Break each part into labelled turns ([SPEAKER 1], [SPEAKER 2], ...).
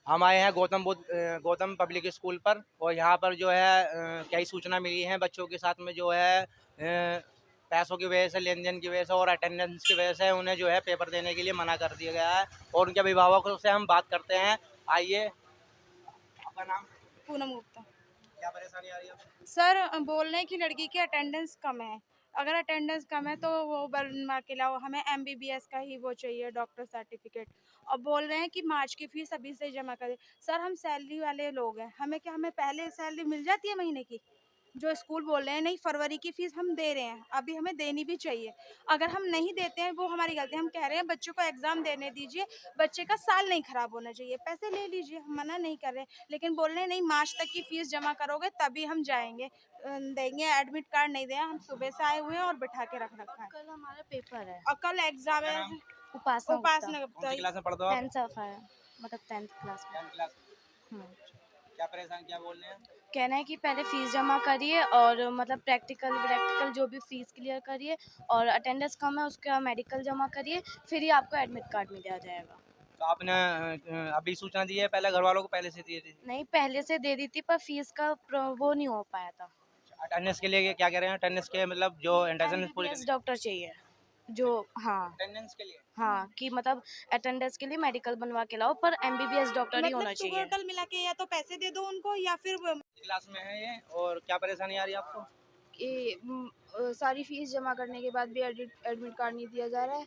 [SPEAKER 1] हम आए हैं गौतम पब्लिक स्कूल पर, और यहाँ पर जो है कई सूचना मिली है बच्चों के साथ में जो है पैसों की वजह से, लेन देन की वजह से और अटेंडेंस की वजह से उन्हें जो है पेपर देने के लिए मना कर दिया गया है। और उनके अभिभावकों से हम बात करते हैं। आइए, आपका नाम?
[SPEAKER 2] पूनम गुप्ता।
[SPEAKER 1] क्या परेशानी आ रही है आपको?
[SPEAKER 2] सर बोल रहे हैं कि लड़की की अटेंडेंस कम है। अगर अटेंडेंस कम है तो वो बनवा के लाओ, हमें एमबीबीएस का ही वो चाहिए, डॉक्टर सर्टिफिकेट। और बोल रहे हैं कि मार्च की फीस अभी से जमा करें। सर हम सैलरी वाले लोग हैं, हमें पहले सैलरी मिल जाती है महीने की। जो स्कूल बोल रहे हैं नहीं, फरवरी की फीस हम दे रहे हैं, अभी हमें देनी भी चाहिए। अगर हम नहीं देते हैं वो हमारी गलती है। हम कह रहे हैं बच्चों को एग्जाम देने दीजिए, बच्चे का साल नहीं खराब होना चाहिए, पैसे ले लीजिए, हम मना नहीं कर रहे हैं। लेकिन बोल रहे हैं नहीं, मार्च तक की फीस जमा करोगे तभी हम जाएंगे, देंगे। एडमिट कार्ड नहीं दिया, हम सुबह से आए हुए हैं और बिठा के रख रखा है।
[SPEAKER 3] कल हमारा पेपर है।
[SPEAKER 2] और कल एग्जाम
[SPEAKER 1] क्या
[SPEAKER 2] है।
[SPEAKER 1] नाम?
[SPEAKER 3] उपासना गुप्ता।
[SPEAKER 2] उपासना
[SPEAKER 1] कौन
[SPEAKER 2] गुप्ता।
[SPEAKER 1] सी क्लास में पढ़ते हो आप?
[SPEAKER 3] 10th ऑफ है, मतलब 10th क्लास में।
[SPEAKER 1] 10th class.
[SPEAKER 3] हम्म।
[SPEAKER 1] क्या परेशान, क्या बोल रहे हैं?
[SPEAKER 3] कहना है कि पहले फीस जमा करिए और मतलब प्रैक्टिकल जो भी फीस क्लियर करिए, और अटेंडेंस कम है उसका मेडिकल जमा करिए, फिर ही आपको एडमिट कार्ड मिल जाएगा।
[SPEAKER 1] तो आपने अभी सूचना दी है, पहले घर वालों को पहले से दी थी?
[SPEAKER 3] नहीं, पहले से दे दी थी पर फीस का वो नहीं हो पाया था।
[SPEAKER 1] अटेंडेंस के लिए क्या कह रहे हैं? अटेंडेंस के मतलब जो अटेंडेंस पूरी
[SPEAKER 3] एमबीबीएस डॉक्टर चाहिए जो। हाँ।
[SPEAKER 1] अटेंडेंस के लिए।
[SPEAKER 3] हाँ, कि मतलब अटेंडेंस के लिए मेडिकल बनवा के लाओ, पर एमबीबीएस डॉक्टर ही
[SPEAKER 2] मतलब
[SPEAKER 3] होना चाहिए।
[SPEAKER 2] टोटल मिला के या तो पैसे दे दो उनको या फिर
[SPEAKER 1] क्लास में है ये, और क्या परेशानी आ रही है आपको?
[SPEAKER 4] कि सारी फीस जमा करने के बाद भी एडमिट कार्ड नहीं दिया जा रहा है।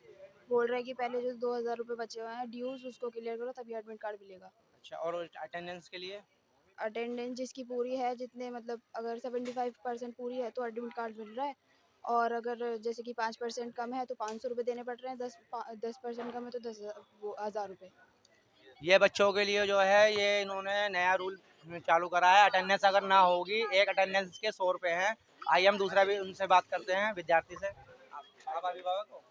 [SPEAKER 4] बोल रहे हैं कि पहले जो 2000 रुपये बचे हुए हैं ड्यूज, उसको क्लियर करो तभी एडमिट कार्ड मिलेगा।
[SPEAKER 1] अच्छा, और अटेंडेंस के लिए?
[SPEAKER 4] अटेंडेंस जिसकी पूरी है, जितने मतलब अगर 75% पूरी है तो एडमिट कार्ड मिल रहा है, और अगर जैसे कि 5% कम है तो 500 रुपये देने पड़ रहे हैं, 10% कम है तो 10,000 रुपये।
[SPEAKER 1] ये बच्चों के लिए जो है ये इन्होंने नया रूल चालू करा है। अटेंडेंस अगर ना होगी, एक अटेंडेंस के 100 रुपये हैं। आइए हम दूसरा भी उनसे बात करते हैं, विद्यार्थी से। आप अभिभावक हो?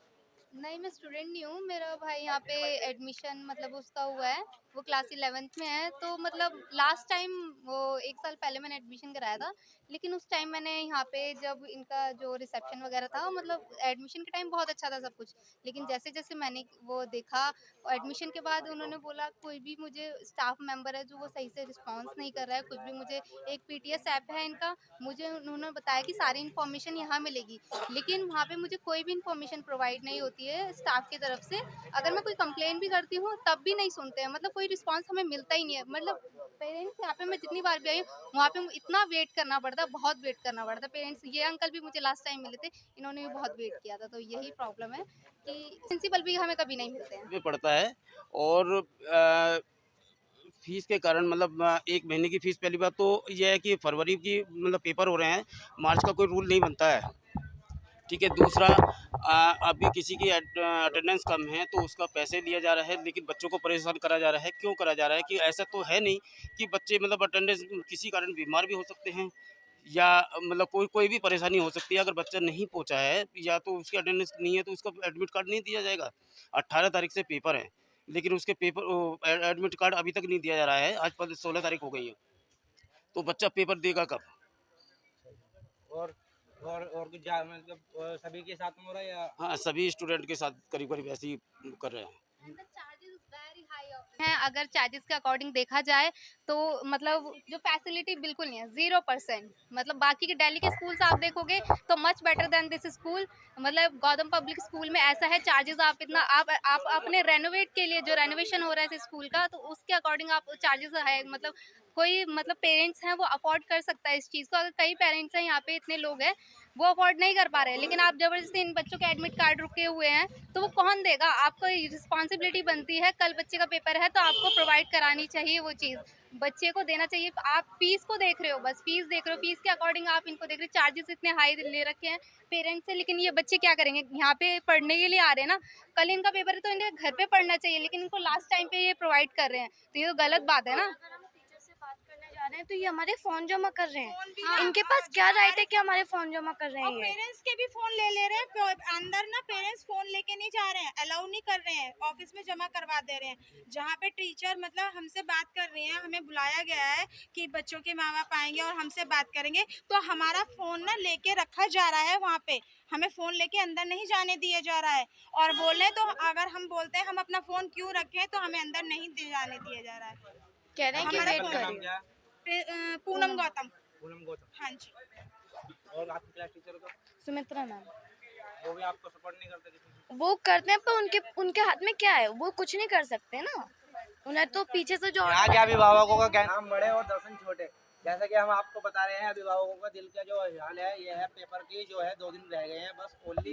[SPEAKER 5] नहीं, मैं स्टूडेंट नहीं हूँ। मेरा भाई यहाँ पे एडमिशन मतलब उसका हुआ है, वो क्लास 11th में है। तो मतलब लास्ट टाइम वो 1 साल पहले मैंने एडमिशन कराया था, लेकिन उस टाइम मैंने यहाँ पे जब इनका जो रिसेप्शन वगैरह था, मतलब एडमिशन के टाइम बहुत अच्छा था सब कुछ। लेकिन जैसे-जैसे मैंने वो देखा, एडमिशन के बाद उन्होंने बोला कोई भी मुझे स्टाफ मेंबर है जो वो सही से रिस्पॉन्स नहीं कर रहा है, कुछ भी मुझे एक पीटीएस ऐप है इनका, मुझे उन्होंने बताया कि सारी इन्फॉर्मेशन यहाँ मिलेगी। लेकिन वहाँ पे मुझे कोई भी इन्फॉर्मेशन प्रोवाइड नहीं होती है स्टाफ की तरफ से। अगर मैं कोई कंप्लेन भी करती हूँ तब भी नहीं सुनते हैं, मतलब कोई रिस्पांस हमें मिलता ही नहीं है। मतलब पेरेंट्स यहाँ पे मैं जितनी बार भी आई हूँ वहाँ पे इतना वेट करना पड़ता है, बहुत वेट करना पड़ता है। पेरेंट्स, ये अंकल भी मुझे लास्ट टाइम मिले थे, इन्होंने भी बहुत वेट किया था। तो यही प्रॉब्लम है कि प्रिंसिपल भी हमें कभी नहीं मिलते हैं।
[SPEAKER 6] में पड़ता है। और फीस के कारण मतलब 1 महीने की फ़ीस, पहली बात तो ये है कि फरवरी की मतलब पेपर हो रहे हैं, मार्च का कोई रूल नहीं बनता है, ठीक है। दूसरा, अभी किसी की अटेंडेंस कम है तो उसका पैसे लिया जा रहा है, लेकिन बच्चों को परेशान करा जा रहा है। क्यों करा जा रहा है? कि ऐसा तो है नहीं कि बच्चे मतलब अटेंडेंस किसी कारण बीमार भी हो सकते हैं, या मतलब कोई कोई भी परेशानी हो सकती है। अगर बच्चा नहीं पहुंचा है या तो उसकी अटेंडेंस नहीं है तो उसका एडमिट कार्ड नहीं दिया जाएगा। 18 तारीख से पेपर है, लेकिन उसके एडमिट कार्ड अभी तक नहीं दिया जा रहा है। आज 16 तारीख हो गई है, तो बच्चा पेपर देगा कब?
[SPEAKER 1] और और कुछ मतलब सभी के साथ में हो रहा है या?
[SPEAKER 6] हाँ, सभी स्टूडेंट के साथ करीब करीब ऐसे ही कर रहे हैं।
[SPEAKER 5] हैं अगर चार्जेस के अकॉर्डिंग देखा जाए तो मतलब जो फैसिलिटी बिल्कुल नहीं है, 0%। मतलब बाकी के दिल्ली के स्कूल्स आप देखोगे तो much better than this school. मतलब गौतम पब्लिक स्कूल में ऐसा है, चार्जेस आप इतना आप अपने रेनोवेट के लिए जो रेनोवेशन हो रहा है इस स्कूल का, तो उसके अकॉर्डिंग आप चार्जेस है। मतलब कोई मतलब पेरेंट्स हैं वो अफोर्ड कर सकता है इस चीज़ को। अगर कई पेरेंट्स हैं यहाँ पे, इतने लोग हैं वो अफोर्ड नहीं कर पा रहे हैं, लेकिन आप जबरदस्ती इन बच्चों के एडमिट कार्ड रुके हुए हैं तो वो कौन देगा? आपको रिस्पॉन्सिबिलिटी बनती है, कल बच्चे का पेपर है तो आपको प्रोवाइड करानी चाहिए वो चीज़, बच्चे को देना चाहिए। आप फीस को देख रहे हो, बस फीस देख रहे हो, फीस के अकॉर्डिंग आप इनको देख रहे हो। चार्जेस इतने हाई ले रखे हैं पेरेंट्स से, लेकिन ये बच्चे क्या करेंगे? यहाँ पे पढ़ने के लिए आ रहे हैं ना, कल इनका पेपर है तो इन्हें घर पे पढ़ना चाहिए, लेकिन इनको लास्ट टाइम पे ये प्रोवाइड कर रहे हैं, तो ये तो गलत बात है ना।
[SPEAKER 3] बात करने जा रहे हैं तो ये हमारे फोन जमा कर रहे
[SPEAKER 2] फोन भी
[SPEAKER 3] हैं।
[SPEAKER 2] हाँ,
[SPEAKER 3] इनके पास क्या राइट है कि हमारे फोन जमा कर रहे
[SPEAKER 2] और
[SPEAKER 3] हैं ये?
[SPEAKER 2] पेरेंट्स के भी फोन ले रहे हैं अंदर ना। पेरेंट्स फोन लेके नहीं जा रहे हैं, अलाउ नहीं कर रहे हैं, ऑफिस में जमा करवा दे रहे हैं। जहाँ पे टीचर मतलब हमसे बात कर रही हैं, हमें बुलाया गया है कि बच्चों के माँ बाप आएंगे और हमसे बात करेंगे, तो हमारा फोन ना लेके रखा जा रहा है वहाँ पे। हमें फोन लेके अंदर नहीं जाने दिया जा रहा है, और बोले तो अगर हम बोलते हैं हम अपना फोन क्यों रखें तो हमें अंदर नहीं जाने दिया जा रहा है।
[SPEAKER 3] कह रहे हैं कि
[SPEAKER 2] हमारा
[SPEAKER 3] वेट
[SPEAKER 2] कौन?
[SPEAKER 3] करिए।
[SPEAKER 1] क्या है?
[SPEAKER 2] पूनम गौतम।
[SPEAKER 1] पूनम गौतम।
[SPEAKER 2] हाँ जी।
[SPEAKER 1] और आपकी क्लास टीचर का
[SPEAKER 3] सुमित्रा मैम।
[SPEAKER 1] वो भी आपको सपोर्ट नहीं करते किसी से?
[SPEAKER 3] वो करते हैं पर उनके हाथ में क्या है, वो कुछ नहीं कर सकते ना, उन्हें तो पीछे से जो
[SPEAKER 1] यहाँ के अभिभावकों का क्या नाम बड़े और दर्शन छोटे। जैसा कि हम आपको बता रहे हैं, अभिभावकों का दिल का जो हाल है ये है, पेपर की जो है 2 दिन रह गए हैं, बस ओनली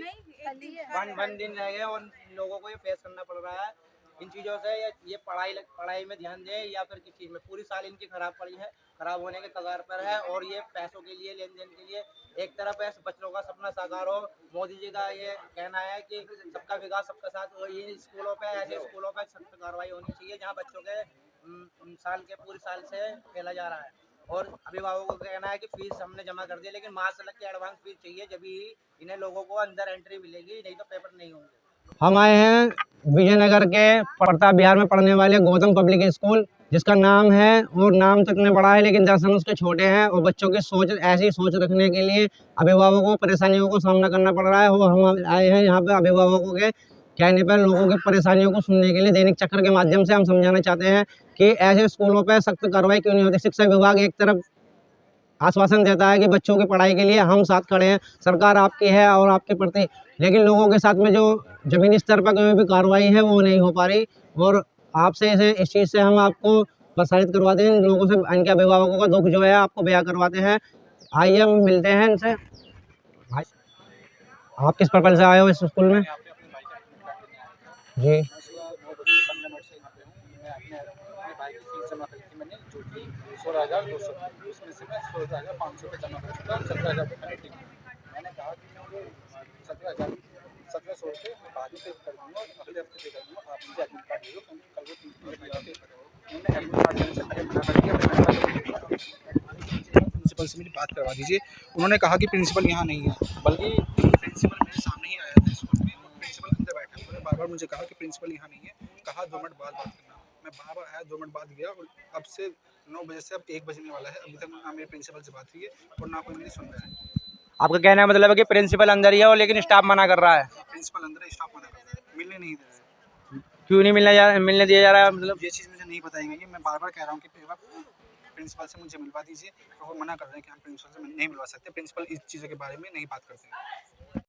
[SPEAKER 1] वन दिन रह गए और लोगों को ये फेस करना पड़ रहा है इन चीज़ों से। ये पढ़ाई में ध्यान दें या फिर किस चीज़ में, पूरी साल इनकी खराब होने के कगार पर है। और ये पैसों के लिए, लेन देन के लिए, एक तरफ है बच्चों का सपना साकार हो। मोदी जी का ये कहना है कि सबका विकास सबका साथ। और ये स्कूलों पे, ऐसे स्कूलों पे सख्त कार्रवाई होनी चाहिए जहाँ बच्चों के पूरी साल से खेला जा रहा है। और अभिभावकों का कहना है कि फीस हमने जमा कर दी, लेकिन मार्च तक की एडवांस फीस चाहिए, जब ही इन्हें लोगों को अंदर एंट्री मिलेगी, नहीं तो पेपर नहीं होंगे। हम आए हैं विजयनगर के प्रताप बिहार में पढ़ने वाले गौतम पब्लिक स्कूल, जिसका नाम है, और नाम तो इतने बड़ा है लेकिन दर्शन उसके छोटे हैं। और बच्चों की सोच, ऐसी सोच रखने के लिए अभिभावकों को परेशानियों को सामना करना पड़ रहा है। और हम आए हैं यहाँ पे अभिभावकों के कहने पर लोगों की परेशानियों को सुनने के लिए। दैनिक चक्र के माध्यम से हम समझाना चाहते हैं कि ऐसे स्कूलों पर सख्त कार्रवाई क्यों नहीं होती। शिक्षा विभाग एक तरफ आश्वासन देता है कि बच्चों की पढ़ाई के लिए हम साथ खड़े हैं, सरकार आपकी है और आपके प्रति, लेकिन लोगों के साथ में जो ज़मीनी स्तर पर कोई भी कार्रवाई है वो नहीं हो पा रही। और आपसे इस चीज़ से हम आपको प्रसारित करवाते हैं, इन लोगों से, इनके अभिभावकों का दुख जो है आपको बयां करवाते हैं। आइए हम मिलते हैं इनसे। भाई, आप किस पर्पज से आए हो इस स्कूल में? जी,
[SPEAKER 7] भाई की फीस जमा करी थी मैंने, जो कि 16,200 थी। उसमें से मैं 16,500 रुपये जमा कर चुका हूँ। 17,000 रुपये पेंडिंग है। मैंने कहा कि मुझे 17,100 रुपये मैं बाद में पे कर दूँगा और अगले हफ्ते पे कर दूँगा। आप मुझे एडमिट कार्ड दे दो, क्योंकि कल वो प्रिंसिपल का पेपर है। उन्होंने एडमिट कार्ड देने से पहले मना कर दिया। प्रिंसिपल से मेरी बात करवा दीजिए। उन्होंने कहा कि प्रिंसिपल यहाँ नहीं है, बल्कि प्रिंसिपल मेरे सामने ही आया था स्कूल में। प्रिंसिपल अंदर बैठा, उन्होंने बार-बार मुझे कहा कि प्रिंसिपल यहाँ नहीं है। कहा 2 मिनट बाद बात करना। मैं बार-बार आया, 2 मिनट बाद गया, और अब से 9 बजे से अब 1 बजने वाला है। अभी तक ना मेरे प्रिंसिपल से बात हुई है और ना कोई मेरी सुन रहा है।
[SPEAKER 1] आपका कहना है मतलब है कि प्रिंसिपल अंदर ही है और लेकिन स्टाफ मना कर रहा है।
[SPEAKER 7] प्रिंसिपल अंदर है, स्टाफ मना कर रहा है, मिलने नहीं दे रहा।
[SPEAKER 1] क्यों नहीं मिलने दिया जा रहा है? मतलब
[SPEAKER 7] ये चीज़ मुझे नहीं बताई गई है। मैं बार-बार कह रहा हूँ कि प्रिंसिपल से मुझे मिलवा दीजिए, तो वो मना कर रहे हैं कि हम प्रिंसिपल से नहीं मिलवा सकते। प्रिंसिपल इस चीज़ों के बारे में नहीं बात करते हैं।